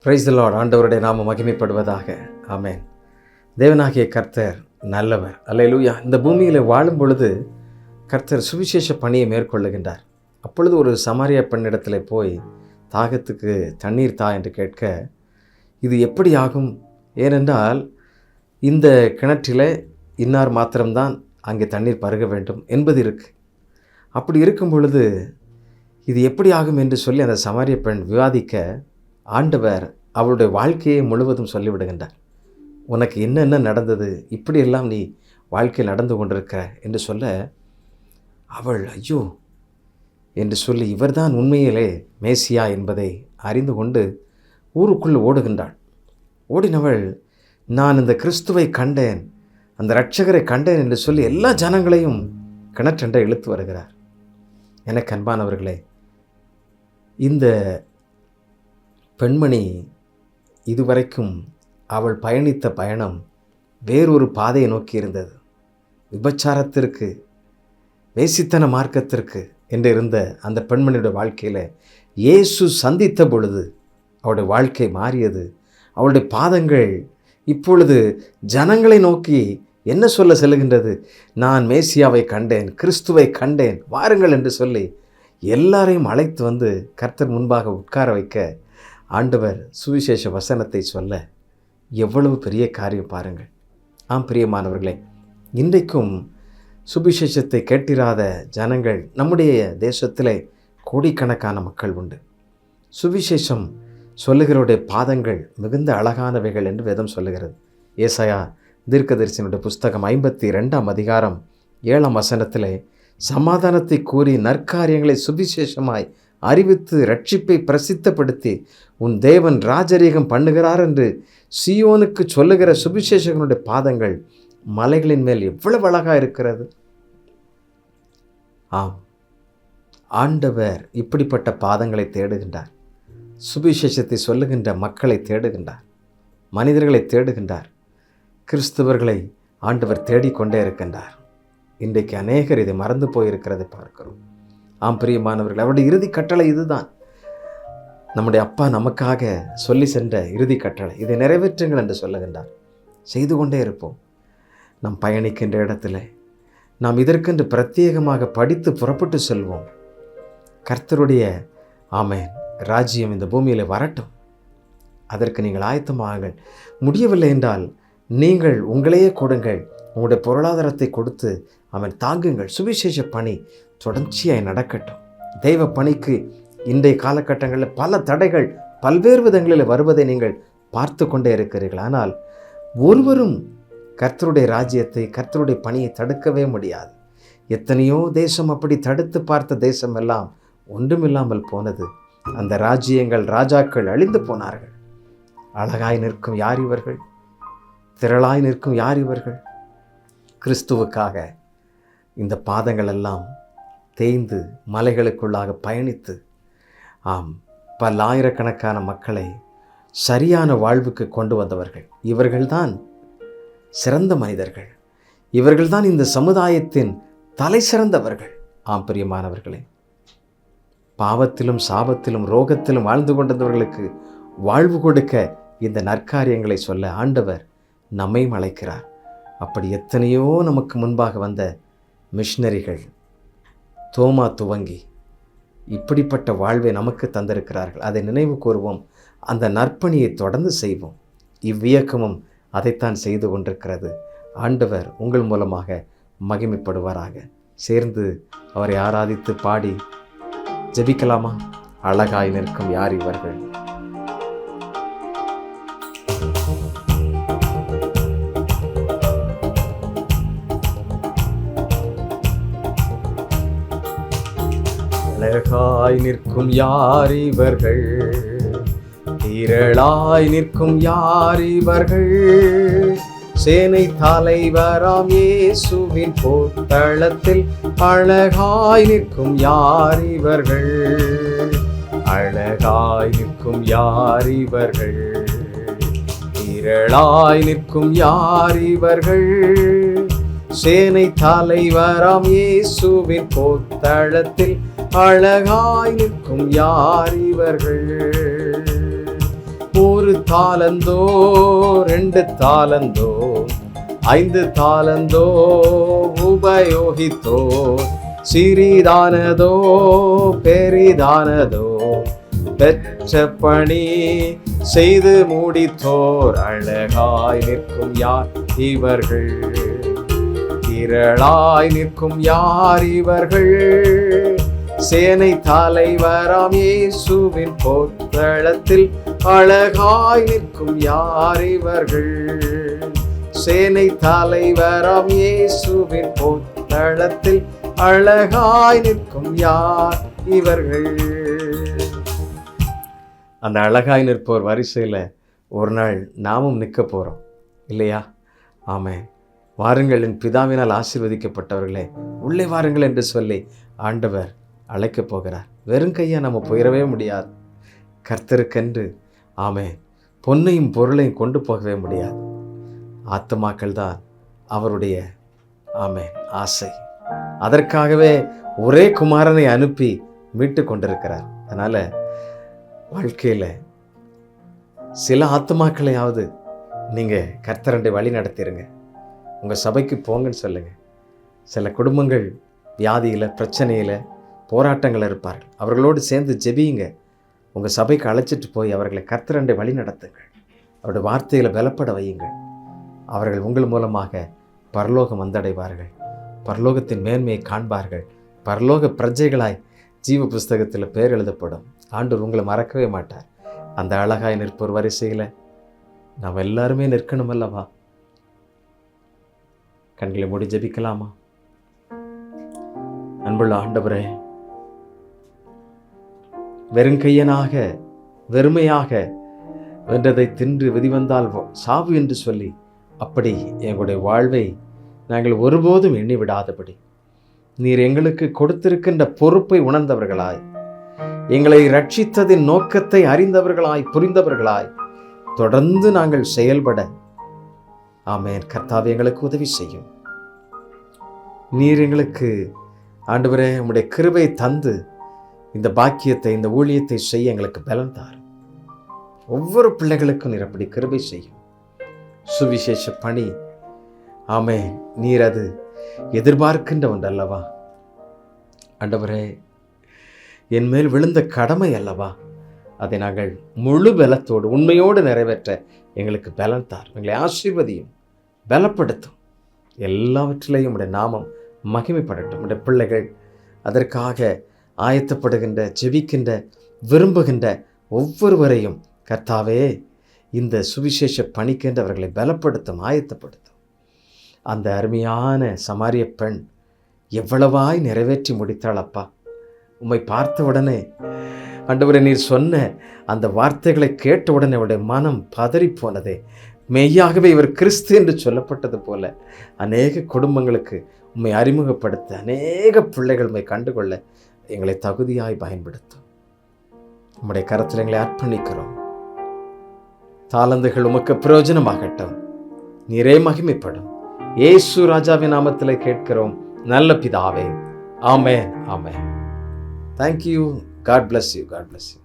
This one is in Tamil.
Praise the Lord. ஆண்டவருடைய நாமம் மகிமைப்படுவதாக. ஆமென். தேவனாகிய கர்த்தர் நல்லவர். அல்லேலூயா. இந்த பூமியில் வாழும் பொழுது கர்த்தர் சுவிசேஷ பணியை மேற்கொள்ளுகின்றார். அப்பொழுது ஒரு சமாரியா பெண்ணிடத்தில் போய் தாகத்துக்கு தண்ணீர் தா என்று கேட்க, இது எப்படி ஆகும்? ஏனென்றால் இந்த கிணற்றில் இன்னார் மாத்திரம்தான் அங்கே தண்ணீர் பருக வேண்டும் என்பது இருக்குது. அப்படி இருக்கும் பொழுது இது எப்படி ஆகும் என்று சொல்லி அந்த சமாரிய பெண் விவாதிக்க, ஆண்டவர் அவளுடைய வாழ்க்கையை முழுவதும் சொல்லிவிடுகின்றார். உனக்கு என்னென்ன நடந்தது, இப்படியெல்லாம் நீ வாழ்க்கையில் நடந்து கொண்டிருக்கிற என்று சொல்ல, அவள் ஐயோ என்று சொல்லி இவர்தான் உண்மையிலே மேசியா என்பதை அறிந்து கொண்டு ஊருக்குள் ஓடுகின்றாள். ஓடினவள், நான் இந்த கிறிஸ்துவை கண்டேன், அந்த இரட்சகரை கண்டேன் என்று சொல்லி எல்லா ஜனங்களையும் கிணற்றென்ற இழுத்து வருகிறார். எனக்கு அன்பானவர்களே, இந்த பெண்மணி இதுவரைக்கும் அவள் பயணித்த பயணம் வேறொரு பாதையை நோக்கி இருந்தது. விபச்சாரத்திற்கு, வேசித்தன மார்க்கத்திற்கு என்று இருந்த அந்த பெண்மணியுடைய வாழ்க்கையில் இயேசு சந்தித்த பொழுது அவளுடைய வாழ்க்கை மாறியது. அவளுடைய பாதங்கள் இப்பொழுது ஜனங்களை நோக்கி என்ன சொல்ல செல்கின்றது? நான் மேசியாவை கண்டேன், கிறிஸ்துவை கண்டேன், வாருங்கள் என்று சொல்லி எல்லாரையும் அழைத்து வந்து கர்த்தர் முன்பாக உட்கார வைக்க, ஆண்டவர் சுவிசேஷ வசனத்தை சொல்ல எவ்வளவு பெரிய காரியம் பாருங்கள். ஆம் பிரியமானவர்களே, இன்றைக்கும் சுவிசேஷத்தை கேட்டிராத ஜனங்கள் நம்முடைய தேசத்திலே கோடிக்கணக்கான மக்கள் உண்டு. சுவிசேஷம் சொல்லுகிறவருடைய பாதங்கள் மிகுந்த அழகானவைகள் என்று வேதம் சொல்லுகிறது. ஏசாயா தீர்க்கதரிசனுடைய புஸ்தகம் 52 அதிகாரம் 7 வசனத்திலே, சமாதானத்தை கூறி நற்காரியங்களை சுவிசேஷமாய் அறிவித்து ரட்சிப்பை பிரசித்தப்படுத்தி உன் தேவன் ராஜரீகம் பண்ணுகிறார் என்று சீயோனுக்கு சொல்லுகிற சுவிசேஷகனுடைய பாதங்கள் மலைகளின் மேல் எவ்வளவு அழகாக இருக்கிறது. ஆம், ஆண்டவர் இப்படிப்பட்ட பாதங்களை தேடுகின்றார். சுவிசேஷத்தை சொல்லுகின்ற மக்களை தேடுகின்றார், மனிதர்களை தேடுகின்றார். கிறிஸ்தவர்களை ஆண்டவர் தேடிக்கொண்டே இருக்கின்றார். இன்றைக்கு அநேகர் இதை மறந்து போயிருக்கிறதை பார்க்கிறோம். ஆம் பிரியமானவர்கள், அவருடைய இறுதி கட்டளை இதுதான். நம்முடைய அப்பா நமக்காக சொல்லி சென்ற இறுதி கட்டளை, இதை நிறைவேற்றுங்கள் என்று சொல்லுகின்றார். செய்து கொண்டே இருப்போம். நாம் பயணிக்கின்ற இடத்துல நாம் இதற்கென்று பிரத்யேகமாக படித்து புறப்பட்டு செல்வோம். கர்த்தருடைய ஆமென் ராஜ்யம் இந்த பூமியில் வரட்டும். அதற்கு நீங்கள் ஆயத்தமாகுங்கள். முடியவில்லை என்றால் நீங்கள் உங்களையே கொடுங்கள், உங்களுடைய பொருளாதாரத்தை கொடுத்து அவன் தாங்குங்கள். சுவிசேஷ பணி தொடர்ச்சியாய் நடக்கட்டும். தெய்வ பணிக்கு இன்றைய காலகட்டங்களில் பல தடைகள் பல்வேறு விதங்களில் வருவதை நீங்கள் பார்த்து கொண்டே இருக்கிறீர்கள். ஆனால் ஒருவரும் கர்த்தருடைய ராஜ்யத்தை, கர்த்தருடைய பணியை தடுக்கவே முடியாது. எத்தனையோ தேசம் அப்படி தடுத்து பார்த்த தேசம் எல்லாம் ஒன்றுமில்லாமல் போனது. அந்த ராஜ்யங்கள், ராஜாக்கள் அழிந்து போனார்கள். அழகாய் நிற்கும் யார் இவர்கள்? திரளாய் நிற்கும் யார் இவர்கள்? கிறிஸ்துவுக்காக இந்த பாதங்கள் எல்லாம் தேய்ந்து மலைகளுக்குள்ளாக பயணித்து, ஆம், பல்லாயிரக்கணக்கான மக்களை சரியான வாழ்வுக்கு கொண்டு வந்தவர்கள். இவர்கள்தான் சிறந்த மனிதர்கள். இவர்கள்தான் இந்த சமுதாயத்தின் தலை சிறந்தவர்கள். ஆம் பிரியமானவர்களே, பாவத்திலும் சாபத்திலும் ரோகத்திலும் வாழ்ந்து கொண்டிருந்தவர்களுக்கு வாழ்வு கொடுக்க இந்த நற்காரியங்களை சொல்ல ஆண்டவர் நம்மையும் அழைக்கிறார். அப்படி எத்தனையோ நமக்கு முன்பாக வந்த மிஷனரிகள், தோமா துவங்கி இப்படிப்பட்ட வாழ்வை நமக்கு தந்திருக்கிறார்கள். அதை நினைவு கூறுவோம். அந்த நற்பணியை தொடர்ந்து செய்வோம். இவ்வியக்கமும் அதைத்தான் செய்து கொண்டிருக்கிறது. ஆண்டவர் உங்கள் மூலமாக மகிமைப்படுவாராக. சேர்ந்து அவரை ஆராதித்து பாடி ஜெபிக்கலாமா? அழகாய் நிற்கும் யார் இவர்கள்? அழகாய் நிற்கும் யார் இவர்கள்? திரளாய் நிற்கும் யார் இவர்கள்? சேனை தலைவராம் இயேசுவின் போர்த்தளத்தில் அழகாய் நிற்கும் யார் இவர்கள்? அழகாய் நிற்கும் யார் இவர்கள்? திரளாய் நிற்கும் யார் இவர்கள்? சேனை தலைவராம் இயேசுவின் போர்த்தளத்தில் அழகாய் நிற்கும் யார் இவர்கள்? 1 தாலந்தோ 2 தாலந்தோ 5 தாலந்தோ உபயோகித்தோ, சிறிதானதோ பெரிதானதோ பெற்ற பணி செய்து முடித்தோர். அழகாய் நிற்கும் யார் இவர்கள், திரளாய் நிற்கும் யார் இவர்கள், சேனை தலைவராம் இயேசுவின் போர்த்தளத்தில் அழகாய் நிற்கும் யார் இவர்கள், சேனை தலைவராம் இயேசுவின் போர்த்தளத்தில் அழகாய் நிற்கும் யார் இவர்கள். அந்த அழகாய் நிற்போர் வரிசையில் ஒரு நாள் நாமும் நிற்க போகிறோம் இல்லையா? ஆமென். வாருங்கள் என் பிதாவினால் ஆசீர்வதிக்கப்பட்டவர்களே, உள்ளே வாருங்கள் என்று சொல்லி ஆண்டவர் அழைக்கப் போகிறார். வெறும் கையாக நம்ம போயிடவே முடியாது. கர்த்தருக்கென்று ஆமென் பொன்னையும் பொருளையும் கொண்டு போகவே முடியாது. ஆத்துமாக்கள் தான் அவருடைய ஆமென் ஆசை. அதற்காகவே ஒரே குமாரனை அனுப்பி மீட்டு கொண்டிருக்கிறார். அதனால் வாழ்க்கையில் சில ஆத்துமாக்களையாவது நீங்கள் கர்த்தரண்டை வழி நடத்திடுங்க. உங்கள் சபைக்கு போங்கன்னு சொல்லுங்கள். சில குடும்பங்கள் வியாதியில் பிரச்சனையில் போராட்டங்கள் இருப்பார்கள். அவர்களோடு சேர்ந்து ஜெபியுங்க. உங்கள் சபைக்கு அழைச்சிட்டு போய் அவர்களை கர்த்தரண்டை வழி நடத்துங்கள். அவருடைய வார்த்தையில் பலப்பட வையுங்கள். அவர்கள் உங்கள் மூலமாக பரலோகம் வந்தடைவார்கள். பரலோகத்தின் மேன்மையை காண்பார்கள். பரலோக பிரஜைகளாய் ஜீவ புஸ்தகத்தில் பேர் எழுதப்படும். ஆண்டவர் உங்களை மறக்கவே மாட்டார். அந்த அழகாய் நிற்போர் வரிசையில் நாம் எல்லாருமே நிற்கணும் அல்லவா? கண்களை மூடி ஜெபிக்கலாமா? அன்புள்ள ஆண்டவரே, வெறுங்கையனாக வெறுமையாக வென்றதை தின்று விதிவந்தால் சாவு என்று சொல்லி அப்படி எங்களுடைய வாழ்வை நாங்கள் ஒருபோதும் எண்ணி விடாதபடி நீர் எங்களுக்கு கொடுத்திருக்கின்ற பொறுப்பை உணர்ந்தவர்களாய், எங்களை ரட்சித்ததின் நோக்கத்தை அறிந்தவர்களாய் புரிந்தவர்களாய் தொடர்ந்து நாங்கள் செயல்பட ஆமென் கர்த்தாவே எங்களுக்கு உதவி செய்யும். நீர் எங்களுக்கு ஆண்டவரே உம்முடைய கிருபை தந்து இந்த பாக்கியத்தை இந்த ஊழியத்தை செய்ய எங்களுக்கு பலன் தாரும். ஒவ்வொரு பிள்ளைகளுக்கும் நீர் அப்படி கிருபை செய்யும். சுவிசேஷ பணி ஆமென் நீர் அது எதிர்பார்க்கின்ற ஒன்றல்லவா ஆண்டவரே, என் மேல் விழுந்த கடமை அல்லவா, அதை நாங்கள் முழு பலத்தோடு உண்மையோடு நிறைவேற்ற எங்களுக்கு பலன் தார். எங்களை ஆசீர்வதியும், பலப்படுத்தும். எல்லாவற்றிலையும் உடைய நாமம் மகிமைப்படட்டும். உடைய பிள்ளைகள் அதற்காக ஆயத்தப்படுகின்ற ஜெபிக்கின்ற விரும்புகின்ற ஒவ்வொருவரையும் கர்த்தாவே இந்த சுவிசேஷ பணிக்கென்று அவர்களை பலப்படுத்தும், ஆயத்தப்படுத்தும். அந்த அருமையான சமாரிய பெண் எவ்வளவாய் நிறைவேற்றி முடித்தாள் அப்பா. உம்மை பார்த்த உடனே ஆண்டவரே நீர் சொன்ன அந்த வார்த்தைகளை கேட்ட உடனே அவருடைய மனம் பதறி போனதே. மெய்யாகவே இவர் கிறிஸ்து என்று சொல்லப்பட்டது போல அநேக குடும்பங்களுக்கு உம்மை அறிமுகப்படுத்த, அநேக பிள்ளைகள் உம்மை கண்டுகொள்ள எங்களை தகுதியாய் பயன்படுத்தும். உம்முடைய கரத்தில் எங்களை அர்ப்பணிக்கிறோம். தாளந்துகள் உமக்கு பிரயோஜனமாகட்டும். நீரே மகிமைப்படும். இயேசு ராஜாவின் நாமத்திலே கேட்கிறோம் நல்ல பிதாவே. ஆமென், ஆமென். Thank you. God bless you. God bless you.